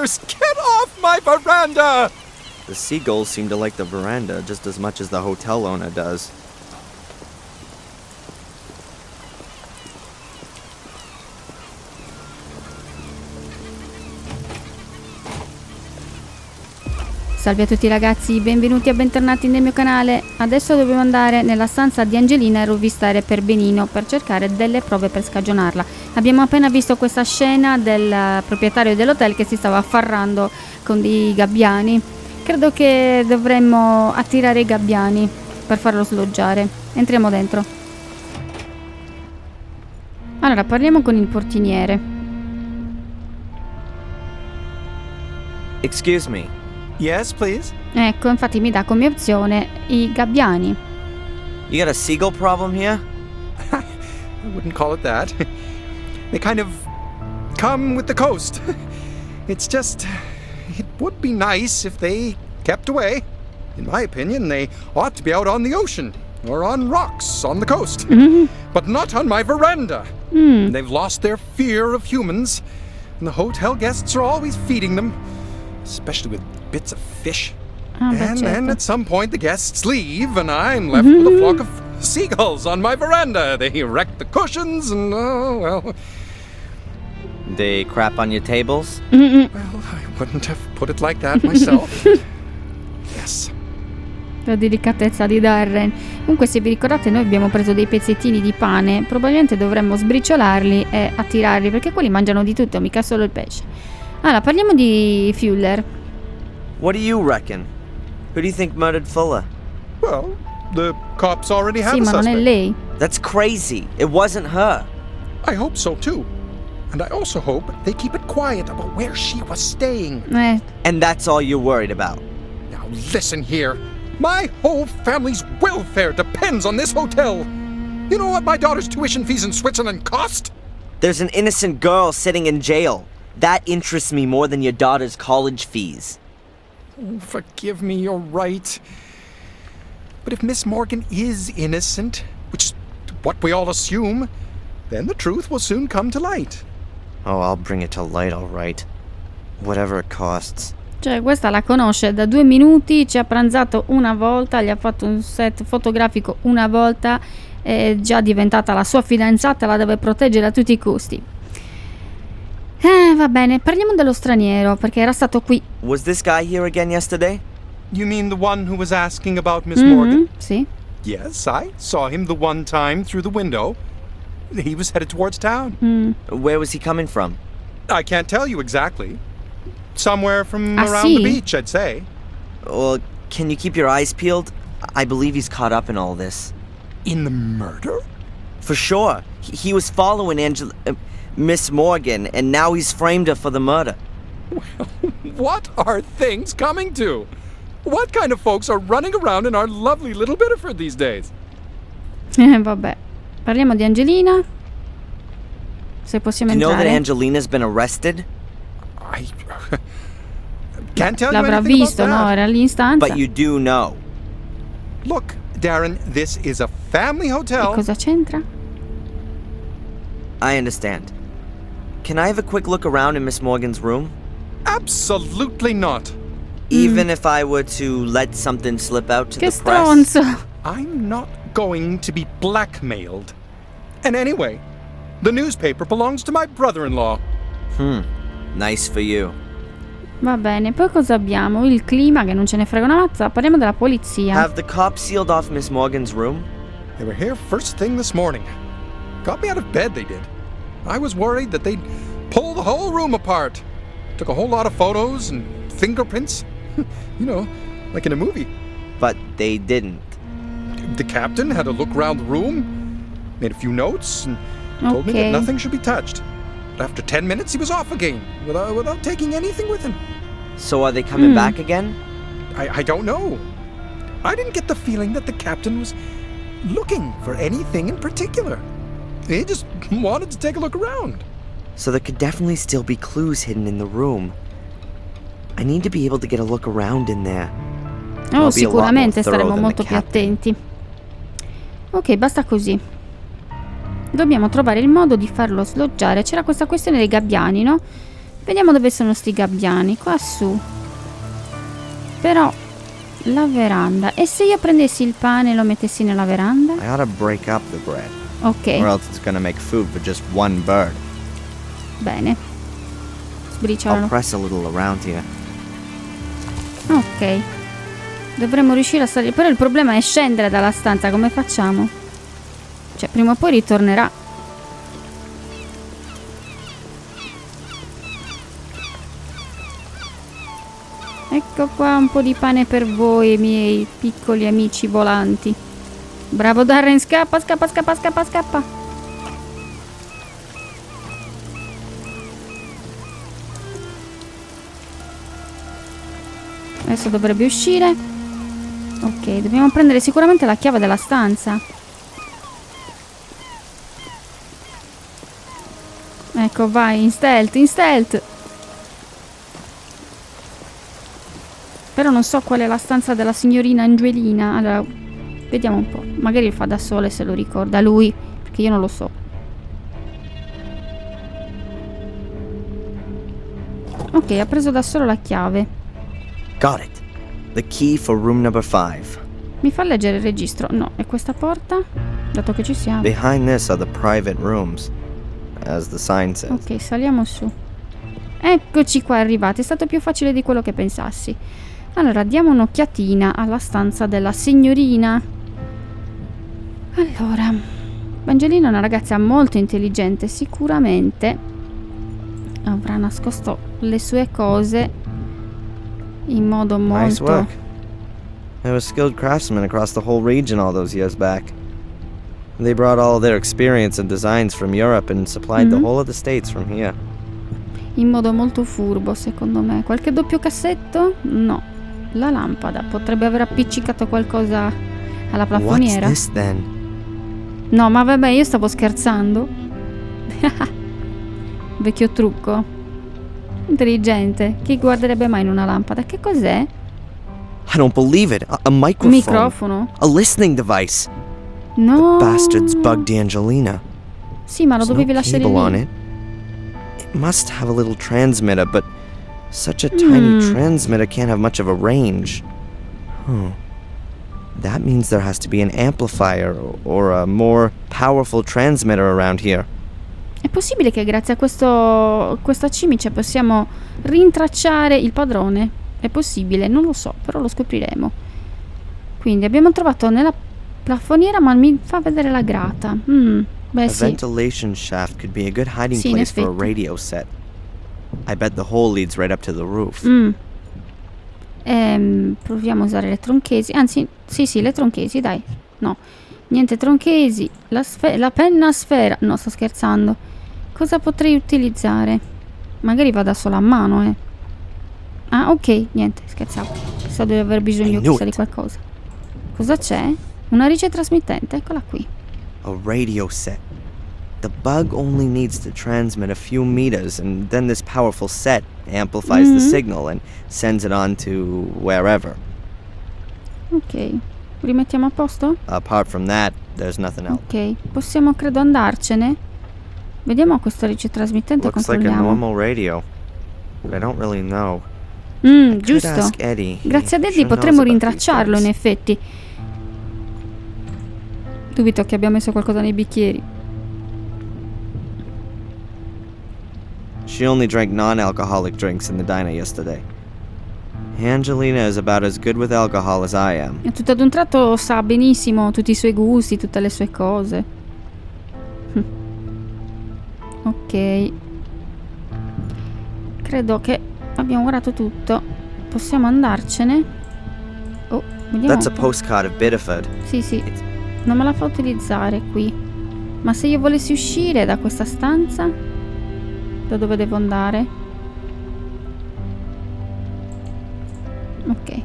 Seagulls! Get off my veranda! The seagulls seem to like the veranda just as much as the hotel owner does. Salve a tutti ragazzi, benvenuti e bentornati nel mio canale. Adesso dobbiamo andare nella stanza di Angelina e rovistare per benino per cercare delle prove per scagionarla. Abbiamo appena visto questa scena del proprietario dell'hotel che si stava affarrando con dei gabbiani. Credo che dovremmo attirare i gabbiani per farlo sloggiare. Entriamo dentro. Allora, parliamo con il portiniere. Excuse me. Yes, please? Ecco, infatti mi dà come opzione i gabbiani. You got a seagull problem here? I wouldn't call it that. They kind of come with the coast. It's just... It would be nice if they kept away. In my opinion, they ought to be out on the ocean or on rocks on the coast. But not on my veranda. They've lost their fear of humans, and the hotel guests are always feeding them, especially with bits of fish. And then at some point the guests leave and I'm left with a flock of seagulls on my veranda. They wreck the cushions and, oh, well... They crap on your tables? Well, I wouldn't have put it like that myself. Yes. La delicatezza di Darren. Comunque, se vi ricordate, noi abbiamo preso dei pezzettini di pane. Probabilmente dovremmo sbriciolarli e attirarli, perché quelli mangiano di tutto, mica solo il pesce. Allora, parliamo di Fuller. What do you reckon? Who do you think murdered Fuller? Well, the cops already have Sì, a ma non è suspect. lei. That's crazy. It wasn't her. I hope so too. And I also hope they keep it quiet about where she was staying. And that's all you're worried about? Now listen here. My whole family's welfare depends on this hotel. You know what my daughter's tuition fees in Switzerland cost? There's an innocent girl sitting in jail. That interests me more than your daughter's college fees. Oh, forgive me, you're right. But if Miss Morgan is innocent, which is what we all assume, then the truth will soon come to light. Oh, I'll bring it to light, all right. Whatever it costs. Cioè, questa la conosce da 2 minuti, ci ha pranzato una volta, gli ha fatto un set fotografico una volta, è già diventata la sua fidanzata, la deve proteggere a tutti i costi. Va bene, parliamo dello straniero, perché era stato qui. Was this guy here again yesterday? You mean the one who was asking about Miss Morgan? Sì. Yes, I saw him the one time through the window. He was headed towards town. Where was he coming from? I can't tell you exactly. Somewhere from around sì? the beach, I'd say. Well, can you keep your eyes peeled? I believe he's caught up in all this. In the murder? For sure. He was following Miss Morgan, and now he's framed her for the murder. What are things coming to? What kind of folks are running around in our lovely little Biddeford these days? Vabbè. Parliamo di Angelina. Se possiamo You know that entrare. Angelina's been arrested? I can't tell you L'avrà anything visto, about no? that. Era all'instanza. But you do know. Look, Darren, this is a family E hotel. cosa c'entra? I understand. Can I have a quick look around in Miss Morgan's room? Absolutely not. Even if I were to let something slip out to Che the press? stronzo. I'm not going to be blackmailed. And anyway, the newspaper belongs to my brother-in-law. Nice for you. Va bene, poi cosa abbiamo? Il clima, che non ce ne frega una mazza. Parliamo della polizia. Have the cops sealed off Miss Morgan's room? They were here first thing this morning. Got me out of bed, they did. I was worried that they'd pull the whole room apart. Took a whole lot of photos and fingerprints. You know, like in a movie. But they didn't. The captain had a look around the room, made a few notes, and told me that nothing should be touched. But after 10 minutes, he was off again, without taking anything with him. So are they coming back again? I don't know. I didn't get the feeling that the captain was looking for anything in particular. He just wanted to take a look around. So there could definitely still be clues hidden in the room. I need to be able to get a look around in there. Oh, sicuramente staremo molto più attenti. Ok, basta così. Dobbiamo trovare il modo di farlo sloggiare. C'era questa questione dei gabbiani, no? Vediamo dove sono sti gabbiani. Qua su. Però la veranda. E se io prendessi il pane e lo mettessi nella veranda? I ought to break up the bread, Ok, or else it's gonna make food for just one bird. bene. I'll Sbriciolalo. press a little around here. Ok. Dovremmo riuscire a salire. Però il problema è scendere dalla stanza. Come facciamo? Cioè, prima o poi ritornerà. Ecco qua un po' di pane per voi, miei piccoli amici volanti. Bravo Darren, scappa, scappa, scappa, scappa, scappa. Adesso dovrebbe uscire. Ok, dobbiamo prendere sicuramente la chiave della stanza. Ecco, vai, in stealth, in stealth. Però non so qual è la stanza della signorina Angelina. Allora, vediamo un po'. Magari fa da sola e se lo ricorda lui, perché io non lo so. Ok, ha preso da solo la chiave. Got it. The key for room number 5. Mi fa leggere il registro. No, è questa porta? Dato che ci siamo. Behind this are the private rooms, as the sign says. Ok, saliamo su. Eccoci qua arrivati. È stato più facile di quello che pensassi. Allora, diamo un'occhiatina alla stanza della signorina. Allora, Angelina è una ragazza molto intelligente. Sicuramente avrà nascosto le sue cose in modo Nice molto... work. There were skilled craftsmen across the whole region all those years back. They brought all their experience and designs from Europe and supplied the whole of the states from here. In modo molto furbo, secondo me. Qualche doppio cassetto? No. La lampada. Potrebbe aver appiccicato qualcosa alla What's plafoniera. this then? No, ma vabbè, io stavo scherzando. Vecchio trucco. Intelligente. Chi guarderebbe mai in una lampada? Che cos'è? I don't believe it. A microphone. Microfono? A listening device. No. Bastards bugged Angelina. Sì, ma lo There's dovevi no lasciare cable on lì. it. It must have a little transmitter, but such a tiny transmitter can't have much of a range. That means there has to be an amplifier or a more powerful transmitter around here. È possibile che grazie a questa cimice possiamo rintracciare il padrone? È possibile, non lo so, però lo scopriremo. Quindi abbiamo trovato nella plafoniera, ma mi fa vedere la grata. Beh A sì. ventilation shaft could be a good hiding Sì, in place for a effetti. radio set. I bet the hole leads right up to the roof. Proviamo a usare le tronchesi. Anzi, sì, le tronchesi, dai. No, niente tronchesi. La penna a sfera. No, sto scherzando. Cosa potrei utilizzare? Magari vada solo a mano, Ah, ok, niente, scherzavo. Pensavo di aver bisogno chissà di qualcosa. Cosa c'è? Una ricetta trasmittente, eccola qui. A radio set. The bug only needs to transmit a few meters, and then this powerful set amplifies the signal and sends it on to wherever. Ok, rimettiamo a posto? Apart from that, there's nothing else. Ok, possiamo credo andarcene. Vediamo questo ricetrasmittente, Looks like a controlliamo. normal radio, but I don't really know. Could Giusto. ask Eddie. He Grazie ad Eddie sure knows potremmo about these rintracciarlo, in things. effetti. Dubito che abbia messo qualcosa nei bicchieri. She only drank non-alcoholic drinks in the diner yesterday. Angelina is about as good with alcohol as I am. E tutto ad un tratto sa benissimo tutti i suoi gusti, tutte le sue cose. Ok. Credo che abbiamo guardato tutto. Possiamo andarcene? Oh, vediamo. That's a un po'. postcard of Biddeford. Sì. Non me la fa utilizzare qui. Ma se io volessi uscire da questa stanza, da dove devo andare? Ok.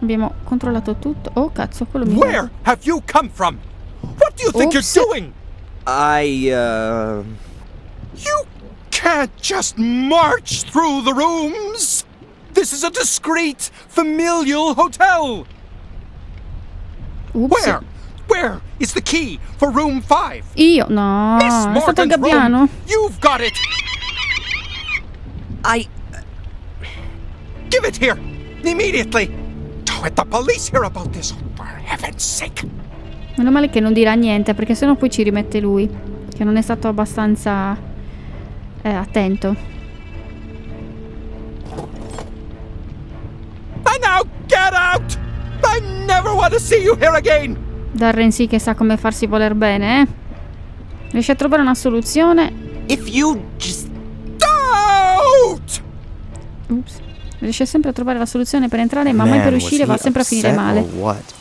Abbiamo controllato tutto. Oh cazzo, quello mi Where have you come from? What do you think Oops. you're doing? You can't just march through the rooms. This is a discreet, familial hotel. Oops. Where is the key for room 5? Io? No, Miss è stato il Morgan's gabbiano? room. You've got it. Give it here! Immediately! Don't let the police hear about this, for heaven's sake! Meno male che non dirà niente, perché sennò poi ci rimette lui, che non è stato abbastanza attento. And now get out! I never want to see you here again! Darren sì che sa come farsi voler bene, eh? Riesce a trovare una soluzione. If you just... Don't! Ups. Riesce sempre a trovare la soluzione per entrare, ma mai per uscire va sempre a finire male. What?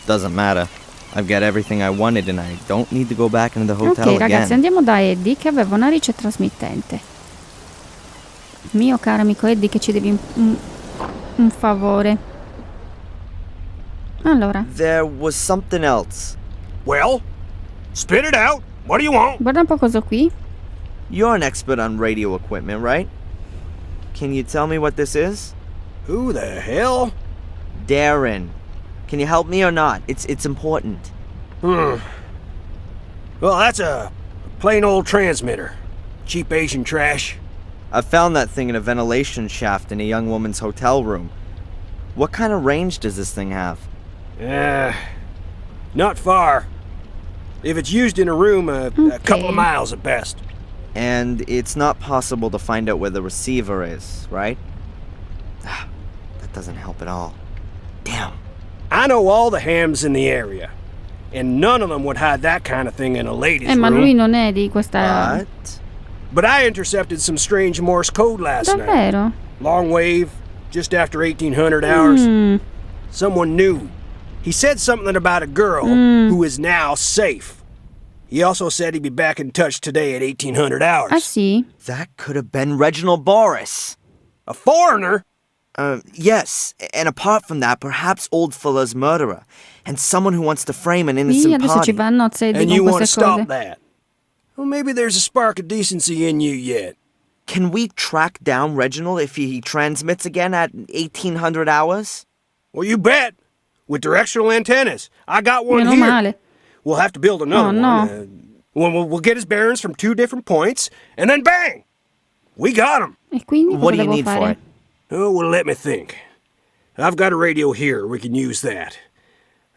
Doesn't matter. I've got everything I wanted and I don't need to go back into the hotel Ok, ragazzi, again. andiamo da Eddie che aveva una rice trasmittente. Mio caro amico Eddie, che ci devi un favore. Allora, There was something else. Well, spit it out. What do you want? guarda un po' cosa qui. You're an expert on radio equipment, right? Can you tell me what this is? Who the hell? Darren. Can you help me or not? It's important. Well, that's a plain old transmitter. Cheap Asian trash. I found that thing in a ventilation shaft in a young woman's hotel room. What kind of range does this thing have? Not far. If it's used in a room, a couple of miles at best. And it's not possible to find out where the receiver is, right? That doesn't help at all. Damn. I know all the hams in the area, and none of them would hide that kind of thing in a ladies' Ma lui room. non è di questa... But... But I intercepted some strange Morse code last night. Davvero? Long wave, just after 1800 hours. Someone knew. He said something about a girl who is now safe. He also said he'd be back in touch today at 1800 hours. Ah sì? That could have been Reginald Boris. A foreigner? Yes. And apart from that, perhaps Old Fuller's murderer. And someone who wants to frame an Sì, innocent adesso ci party. va a nozze Eddie And con you want to queste stop cose. that? Well, maybe there's a spark of decency in you yet. Can we track down Reginald if he transmits again at 1800 hours? Well, you bet. With directional antennas. I got one Meno here. male. We'll have to build another Oh, no. one. We'll get his bearings from 2 different points, and then bang! We got him. E quindi What cosa do you devo need fare? for it? Oh, well, let me think. I've got a radio here. We can use that.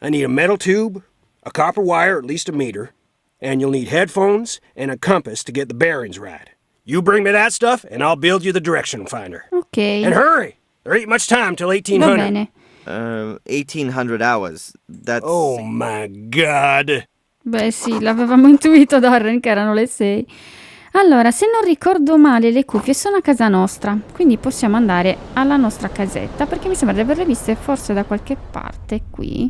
I need a metal tube, a copper wire, at least a meter, and you'll need headphones and a compass to get the bearings right. You bring me that stuff, and I'll build you the direction finder. Ok, And hurry! There ain't much time till va 1800. bene. 1800 hours. That's... Oh, my God. Beh sì, l'avevamo intuito Darren che erano le 6. Allora, se non ricordo male, le cuffie sono a casa nostra, quindi possiamo andare alla nostra casetta, perché mi sembra di averle viste forse da qualche parte qui.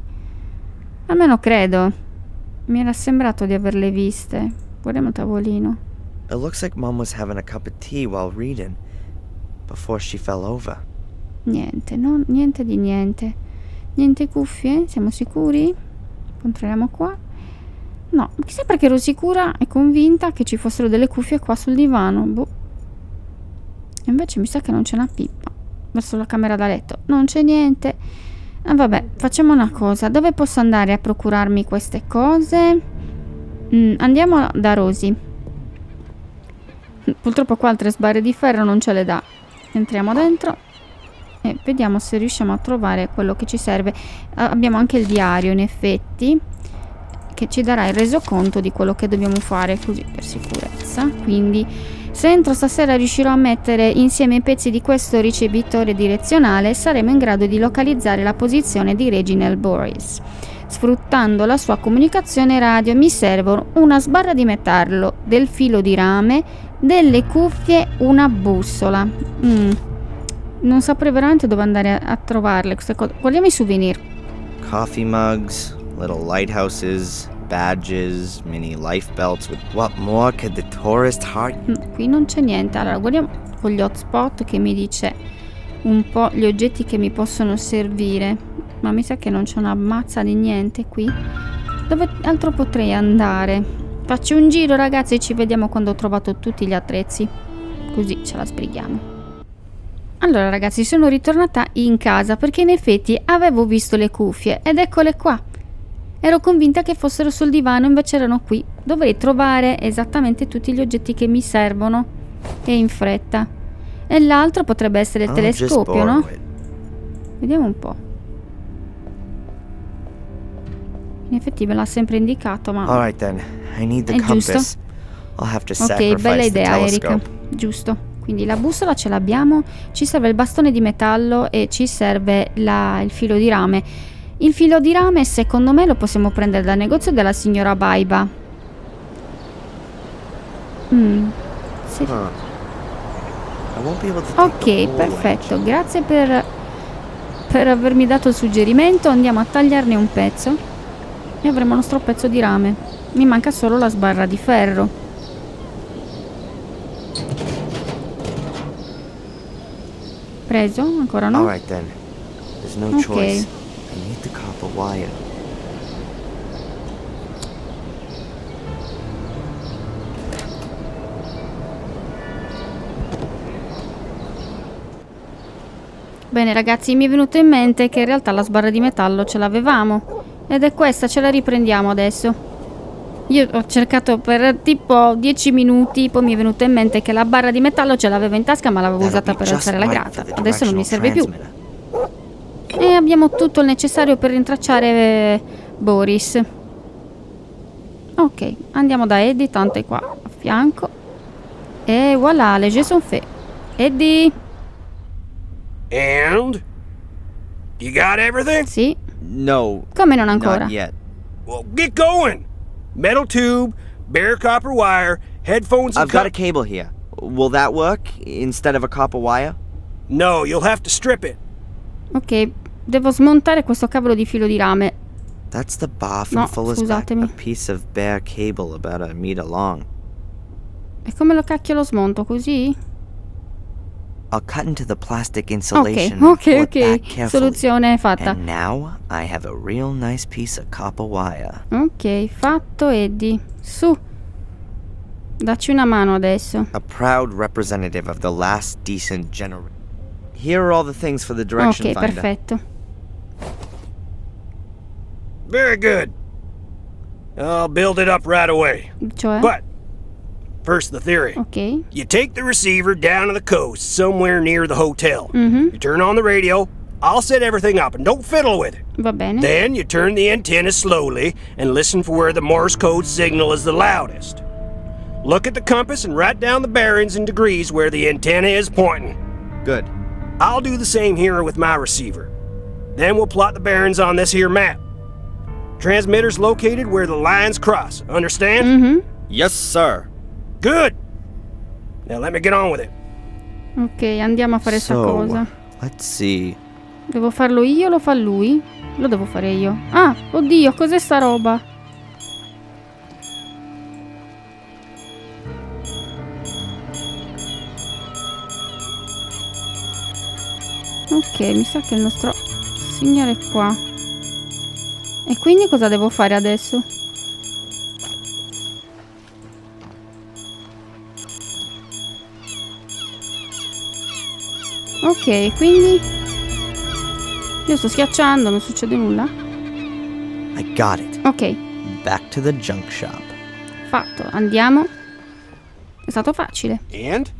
Almeno credo. Mi era sembrato di averle viste. Guardiamo il tavolino. It looks like Mom was having a cup of tea while reading, before she fell over. Niente, no, niente di niente. Niente cuffie? Siamo sicuri? Controlliamo qua. No, chissà perché ero sicura e convinta che ci fossero delle cuffie qua sul divano. Boh. E invece mi sa che non c'è una pippa. Verso la camera da letto. Non c'è niente. Ah, vabbè, facciamo una cosa. Dove posso andare a procurarmi queste cose? Andiamo da Rosy. Purtroppo qua altre sbarre di ferro non ce le dà. Entriamo dentro e vediamo se riusciamo a trovare quello che ci serve. Abbiamo anche il diario, in effetti, che ci darà il resoconto di quello che dobbiamo fare, così per sicurezza. Quindi se entro stasera riuscirò a mettere insieme i pezzi di questo ricevitore direzionale, saremo in grado di localizzare la posizione di Reginald Boris. Sfruttando la sua comunicazione radio mi servono una sbarra di metallo, del filo di rame, delle cuffie, una bussola. Non saprei veramente dove andare a trovarle queste cose. Guardiamo i souvenir. Coffee mugs, little lighthouses, badges, mini life belts. With what more could the tourist heart? Qui non c'è niente. Allora guardiamo con gli hotspot che mi dice un po' gli oggetti che mi possono servire, ma mi sa che non c'è una mazza di niente qui. Dove altro potrei andare? Faccio un giro, ragazzi, e ci vediamo quando ho trovato tutti gli attrezzi, così ce la sbrighiamo. Allora ragazzi, sono ritornata in casa perché in effetti avevo visto le cuffie ed eccole qua. Ero convinta che fossero sul divano, invece erano qui. Dovrei trovare esattamente tutti gli oggetti che mi servono e in fretta. E l'altro potrebbe essere il I'll just telescopio, no? borrow it. Vediamo un po'. In effetti me l'ha sempre indicato, ma... Alright then, I need the È giusto. compass. I'll have to Ok, sacrifice bella the idea, Erika. telescope. Giusto. Quindi la bussola ce l'abbiamo, ci serve il bastone di metallo e ci serve il filo di rame. Il filo di rame, secondo me, lo possiamo prendere dal negozio della signora Baiba. Sì. Huh. I won't be able to take the Ok, whole perfetto. wedge. Grazie per avermi dato il suggerimento. Andiamo a tagliarne un pezzo e avremo il nostro pezzo di rame. Mi manca solo la sbarra di ferro. Preso? Ancora no? Alright then, there's no Ok. choice. I need the copper wire. Bene ragazzi, mi è venuto in mente che in realtà la sbarra di metallo ce l'avevamo. Ed è questa, ce la riprendiamo adesso. Io ho cercato per tipo 10 minuti, poi mi è venuto in mente che la barra di metallo ce l'avevo in tasca ma l'avevo That'll usata be per just alzare la right grata. for the Adesso non mi serve più. transmitter. E abbiamo tutto il necessario per rintracciare Boris. Ok, andiamo da Eddie, tanto è qua a fianco. E voilà, le jeux sont faits. Eddie? And? You got everything? Sì. No, Come non ancora? not yet. Well, get going. Metal tube, bare copper wire, headphones and I've got a cable here. Will that work instead of a copper wire? No, you'll have to strip it. Ok, devo smontare questo cavolo di filo di rame. That's the bar from No, Fuller's back, scusatemi. a piece of bare cable about a meter long. E come lo cacchio lo smonto? Così? I'll cut into the plastic Ok, insulation and ok, pull it back ok. carefully. Soluzione fatta. And now I have a real nice piece of copper wire. Ok, fatto Eddie. Su. Dacci una mano adesso. A proud representative of the last decent generation. Here are all the things for the direction Ok, finder. perfetto. Very good. I'll build it up right away. Cioè? But, first the theory. Ok. You take the receiver down to the coast, somewhere near the hotel. You turn on the radio, I'll set everything up, and don't fiddle with it. Va bene. Then you turn the antenna slowly and listen for where the Morse code signal is the loudest. Look at the compass and write down the bearings and degrees where the antenna is pointing. Good. I'll do the same here with my receiver. Then we'll plot the bearings on this here map. Transmitter's located where the lines cross. Understand? Yes, sir. Good. Now let me get on with it. Ok, andiamo a fare sta So, cosa. let's see. Devo farlo io o lo fa lui? Lo devo fare io. Ah, oddio, cos'è sta roba? Ok, mi sa che il nostro signore è qua. E quindi cosa devo fare adesso? Ok, quindi io sto schiacciando, non succede nulla. I got it. Ok, Back to the junk shop. fatto, andiamo. È stato facile. And?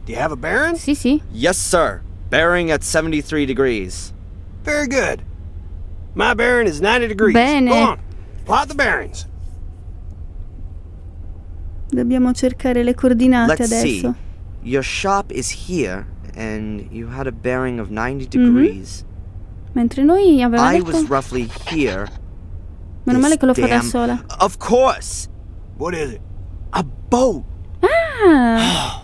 Do you have a bearing? Sì, sì. Yes, sir. Bearing at 73 degrees. Very good. My bearing is 90 degrees. Bene. Go on. Plot the bearings. Dobbiamo cercare le coordinate Let's see. adesso. Your shop is here, and you had a bearing of 90 degrees. Mentre noi avevamo I detto... was roughly here. Meno male This che lo fa da damn- sola. Of course! What is it? A boat! Ah,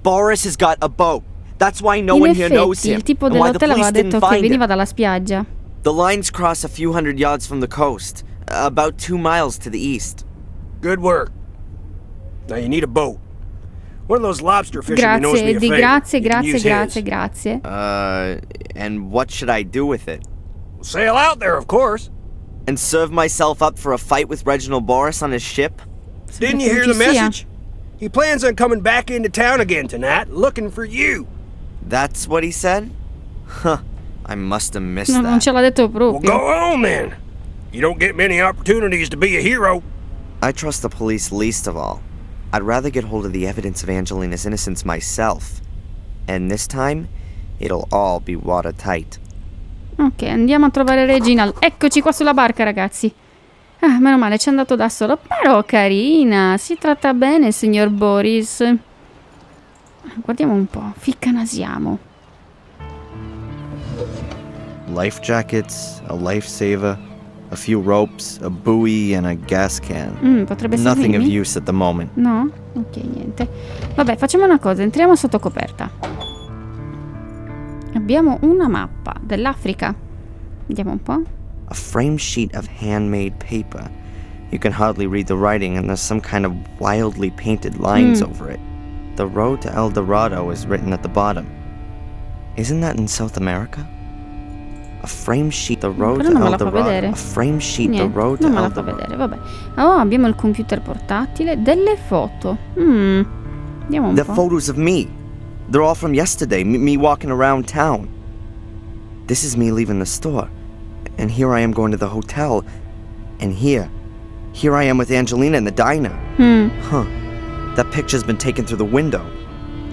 Boris has got a boat. That's why no in one here knows effetti him. il tipo and why the dell'hotel aveva police detto didn't che find veniva him. dalla spiaggia. The lines cross a few hundred yards from the coast, about 2 miles to the east. Good work. Now you need a boat. One of those lobster fishermen knows Grazie me a Eddie, favor. grazie, You can grazie, use grazie, his. grazie. And what should I do with it? Sail out there, of course. And serve myself up for a fight with Reginald Boris on his ship? Didn't you hear the message? He plans on coming back into town again tonight, looking for you. That's what he said? Huh. I must have missed No, non that. ce l'ha detto Well, proprio. go on then. You don't get many opportunities to be a hero. I trust the police least of all. I'd rather get hold of the evidence of Angelina's innocence myself. And this time, it'll all be watertight. Ok, andiamo a trovare Reginald. Eccoci qua sulla barca, ragazzi. Ah, meno male, ci è andato da solo. Però carina, si tratta bene, signor Boris. Guardiamo un po', ficcanasiamo. Life jackets, a lifesaver, a few ropes, a buoy, and a gas can. Potrebbe Nothing of servirmi? use at the moment. No? Ok, niente. Vabbè, facciamo una cosa, entriamo sotto coperta. Abbiamo una mappa dell'Africa. Vediamo un po'. A frame sheet of handmade paper. You can hardly read the writing, and there's some kind of wildly painted lines over it. The road to El Dorado is written at the bottom. Isn't that in South America? A frame sheet, the road Però to non me El la fa Dorado. vedere. A frame sheet, the Niente, road to non me la El fa Dorado. vedere, vabbè. Oh, abbiamo il computer portatile, delle foto. Vediamo un They're po'. photos of me. They're all from yesterday, me walking around town. This is me leaving the store. And here I am going to the hotel. And here I am with Angelina in the diner. Huh. That picture's been taken through the window.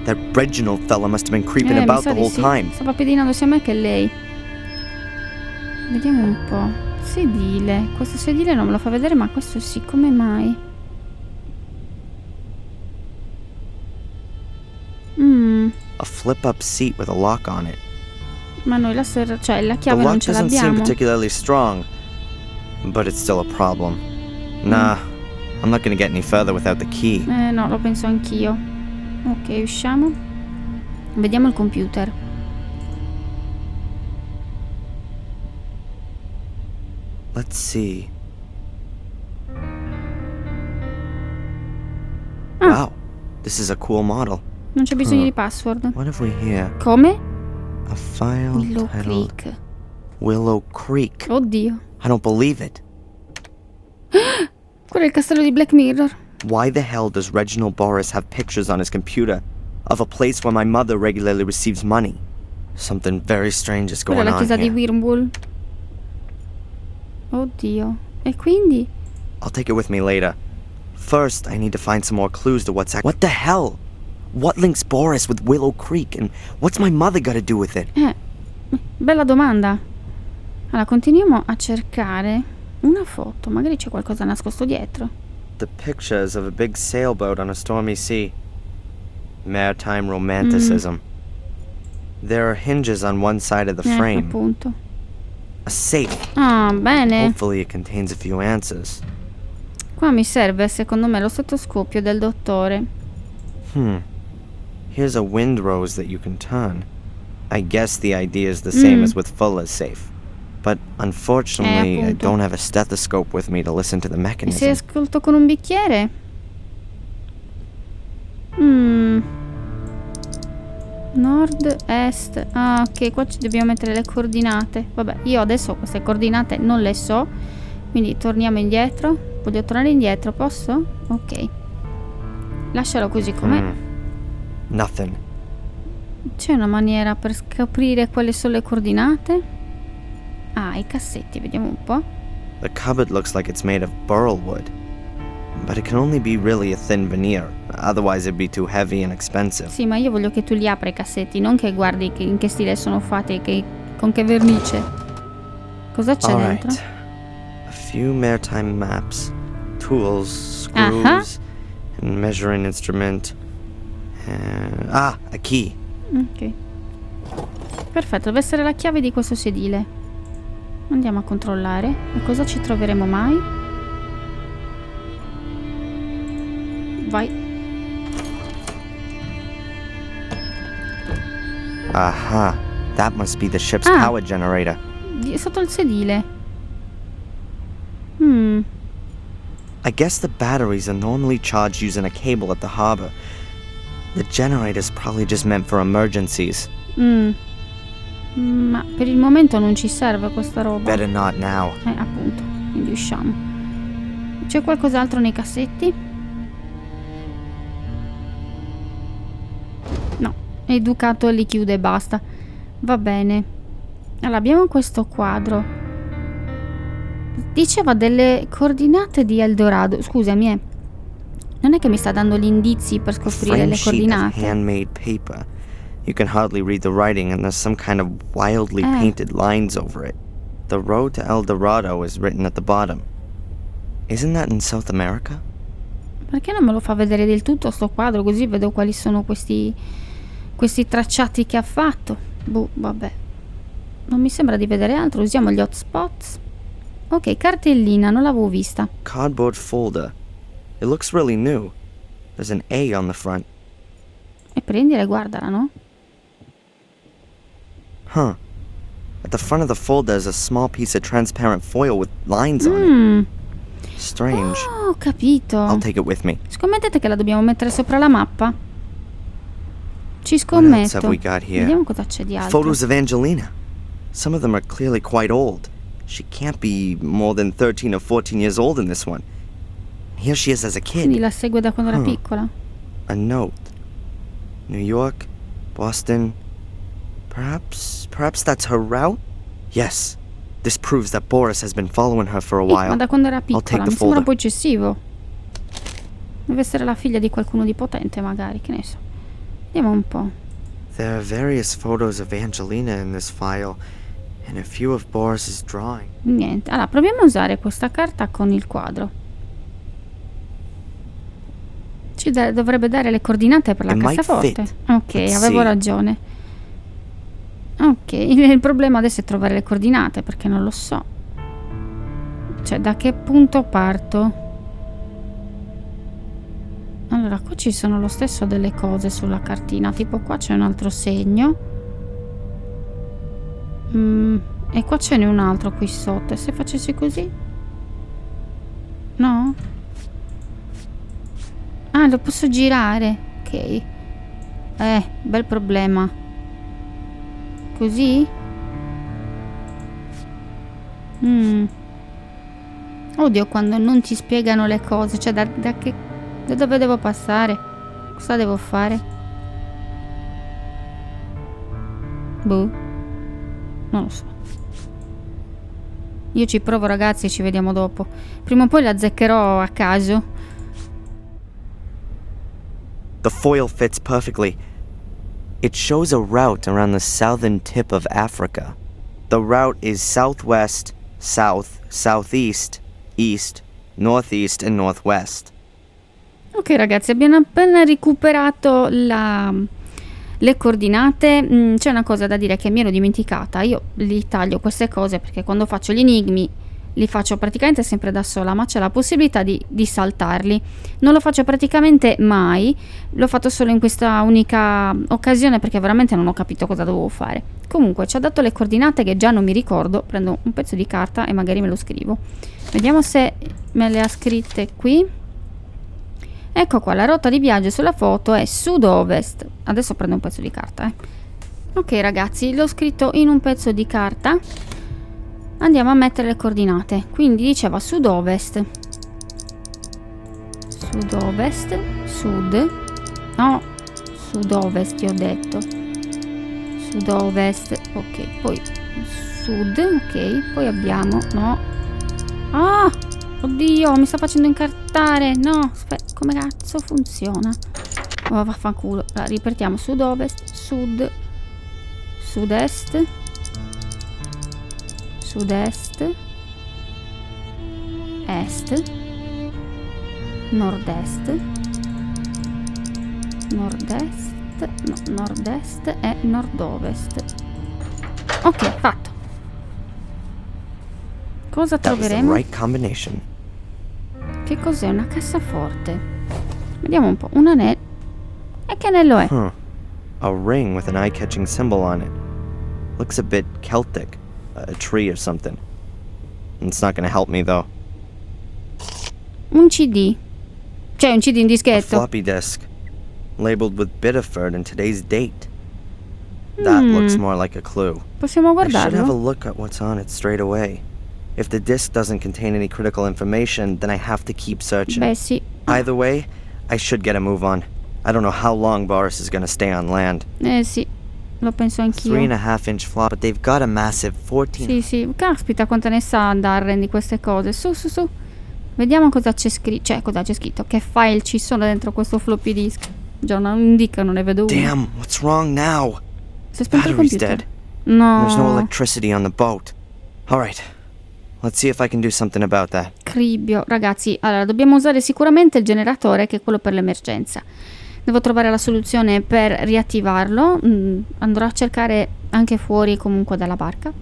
That Reginald fella must have been creeping Mi about sa the di whole sì. time. Stava pedinando sia me che lei. Vediamo un po'. Sedile. Questo sedile non me lo fa vedere, ma questo sì. Come mai? A flip-up seat with a lock on it. Ma noi la cioè la The chiave non lock ce doesn't seem l'abbiamo. particularly strong, but it's still a problem. Nah, I'm not gonna get any further without the key. No, lo penso anch'io. Ok, usciamo. Vediamo il computer. Let's see. Wow, this is a cool model. Non c'è bisogno di password. What have we here? Come? A file Willow titled Creek. Willow Creek. Oddio. I don't believe it. Quello è il castello di Black Mirror. Why the hell does Reginald Boris have pictures on his computer of a place where my mother regularly receives money? Something very strange is Quella è going la on chiesa di here. Wyrmwood. Oddio. E quindi? I'll take it with me later. First, I need to find some more clues to what's What the hell? What links Boris with Willow Creek, and what's my mother got to do with it? Bella domanda. Allora, continuiamo a cercare una foto. Magari c'è qualcosa nascosto dietro. The pictures of a big sailboat on a stormy sea. Maritime romanticism. There are hinges on one side of the frame. Appunto. A safe. Ah, bene. Hopefully it contains a few answers. Qua mi serve, secondo me, lo stetoscopio del dottore. Here's a windrose that you can turn. I guess the idea is the same as with Fuller's safe. But unfortunately, I appunto. don't have a stethoscope with me to listen to the E se mechanism. ascolto con un bicchiere? Nord, est. Ah, ok, qua ci dobbiamo mettere le coordinate. Vabbè, io adesso queste coordinate non le so. Quindi torniamo indietro. Voglio tornare indietro, posso? Ok. Lascialo così com'è. Nothing. C'è una maniera per scoprire quali sono le coordinate? Ah, i cassetti, vediamo un po'. The cupboard looks like it's made of burl wood. But it can only be really a thin veneer. Otherwise it'd be too heavy and expensive. Sì, ma io voglio che tu li apra i cassetti, non che guardi in che stile sono fatti e con che vernice. Cosa c'è dentro? Alright. A few maritime maps, tools, screws, and measuring instrument. A key. Ok. Perfetto, deve essere la chiave di questo sedile. Andiamo a controllare. E cosa ci troveremo mai? Vai. Aha. That must be the ship's Ah. power generator. Sotto il sedile. I guess the batteries are normally charged using a cable at the harbor. The generator's probably just meant for emergencies. Ma per il momento non ci serve questa roba. Better not now. Appunto. Quindi usciamo. C'è qualcos'altro nei cassetti? No. Educato li chiude e basta. Va bene. Allora abbiamo questo quadro. Diceva delle coordinate di Eldorado. Scusami, non è che mi sta dando gli indizi per scoprire Frame le sheet of coordinate. handmade paper. You can hardly read the writing, and there's some kind of wildly painted lines over it. The road to El Dorado is written at the bottom. Isn't that in South America? Perché non me lo fa vedere del tutto sto quadro, così vedo quali sono questi tracciati che ha fatto? Boh, vabbè. Non mi sembra di vedere altro, usiamo gli hotspots. Ok, cartellina, non l'avevo vista. Cardboard folder. It looks really new. There's an A on the front. E prendila e guardala, no? Huh. At the front of the folder is a small piece of transparent foil with lines on it. Strange. Oh, ho capito. I'll take it with me. Scommettete che la dobbiamo mettere sopra la mappa? Ci What else have scommetto. we got here? Vediamo cosa c'è di altro. Photos of Angelina. Some of them are clearly quite old. She can't be more than 13 or 14 years old in this one. Here she is as a Quindi kid. la segue da quando era piccola. A note. New York, Boston. Perhaps that's her route? Yes. This proves that Boris has been following her for a Ma while. da quando era I'll take piccola, the mi sembra un folder. po' eccessivo. Deve essere la figlia di qualcuno di potente, magari, che ne so. Vediamo un po'. There are various photos of Angelina in this file, and a few of Boris's drawing. Niente. Allora, proviamo a usare questa carta con il quadro. Dovrebbe dare le coordinate per la It might cassaforte. fit. Ok, Let's avevo see. ragione. Ok, il problema adesso è trovare le coordinate, perché non lo so. Cioè, da che punto parto? Allora, qua ci sono lo stesso delle cose sulla cartina. Tipo qua c'è un altro segno. E qua ce n'è un altro qui sotto. E se facessi così? No? Ah, lo posso girare. Ok. Bel problema. Così? Odio quando non ti spiegano le cose. Cioè, da dove devo passare? Cosa devo fare? Boh. Non lo so. Io ci provo, ragazzi, e ci vediamo dopo. Prima o poi la azzeccherò a caso. The foil fits perfectly. It shows a route around the southern tip of Africa. The route is southwest, south, southeast, east, northeast, and northwest. Ok, ragazzi, abbiamo appena recuperato le coordinate. C'è una cosa da dire che mi ero dimenticata. Io li taglio queste cose perché quando faccio gli enigmi li faccio praticamente sempre da sola, ma c'è la possibilità di saltarli. Non lo faccio praticamente mai, l'ho fatto solo in questa unica occasione perché veramente non ho capito cosa dovevo fare. Comunque ci ha dato le coordinate che già non mi ricordo. Prendo un pezzo di carta e magari me lo scrivo. Vediamo se me le ha scritte qui. Ecco qua, la rotta di viaggio sulla foto è sud-ovest. Adesso prendo un pezzo di carta. Ok, ragazzi, l'ho scritto in un pezzo di carta. Andiamo a mettere le coordinate. Quindi diceva sud-ovest. Sud-ovest. Sud. No, sud-ovest ti ho detto. Sud-ovest. Ok, poi sud. Ok, poi abbiamo... No. Ah! Oddio, mi sta facendo incartare. No, aspetta, come cazzo funziona? Oh, vaffanculo. Allora, ripetiamo. Sud-ovest, sud, sud-est, sud-est, est, nord-est, nord-est, no, nord-est e nord-ovest. Ok, fatto. Cosa That was the troveremo? right combination. Che cos'è? Una cassaforte. Vediamo un po'. Un anello. E che anello è? Huh. A ring with an eye-catching symbol on it. Looks a bit Celtic. A tree or something. It's not gonna help me, though. Un CD. Cioè un CD in A dischetto. floppy disk. Labeled with Biddeford and today's date. That looks more like a clue. Possiamo I should have a guardarlo? look at what's on it straight away. If the disk doesn't contain any critical information, then I have to keep searching. Beh sì. Either way, I should get a move on. I don't know how long Boris is gonna stay on land. Sì. Lo penso anch'io. 3.5-inch flop, but they've got a massive 14. Sì, sì. Caspita quanto ne sa Darren di queste cose. Su, su, su. Vediamo cosa c'è scritto. Cioè, cosa c'è scritto. Che file ci sono dentro questo floppy disk. Già, non indica, non ne vedo uno. Damn, what's wrong now? Si è spento il Battery's computer. dead. No. There's no electricity on the boat. Alright, let's see if I can do something about that. Cribbio, ragazzi, allora dobbiamo usare sicuramente il generatore, che è quello per l'emergenza. Devo trovare la soluzione per riattivarlo. Andrò a cercare anche fuori comunque dalla barca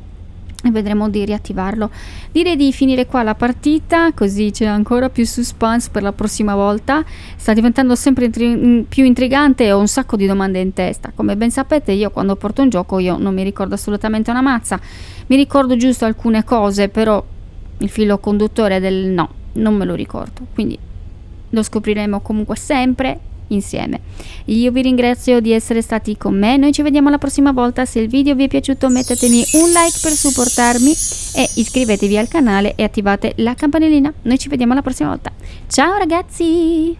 e vedremo di riattivarlo. Direi di finire qua la partita, così c'è ancora più suspense per la prossima volta. Sta diventando sempre più intrigante e ho un sacco di domande in testa. Come ben sapete, io quando porto un gioco io non mi ricordo assolutamente una mazza. Mi ricordo giusto alcune cose, però il filo conduttore del no, non me lo ricordo. Quindi lo scopriremo comunque sempre insieme. Io vi ringrazio di essere stati con me. Noi ci vediamo la prossima volta. Se il video vi è piaciuto, mettetemi un like per supportarmi e iscrivetevi al canale e attivate la campanellina. Noi ci vediamo la prossima volta. Ciao ragazzi!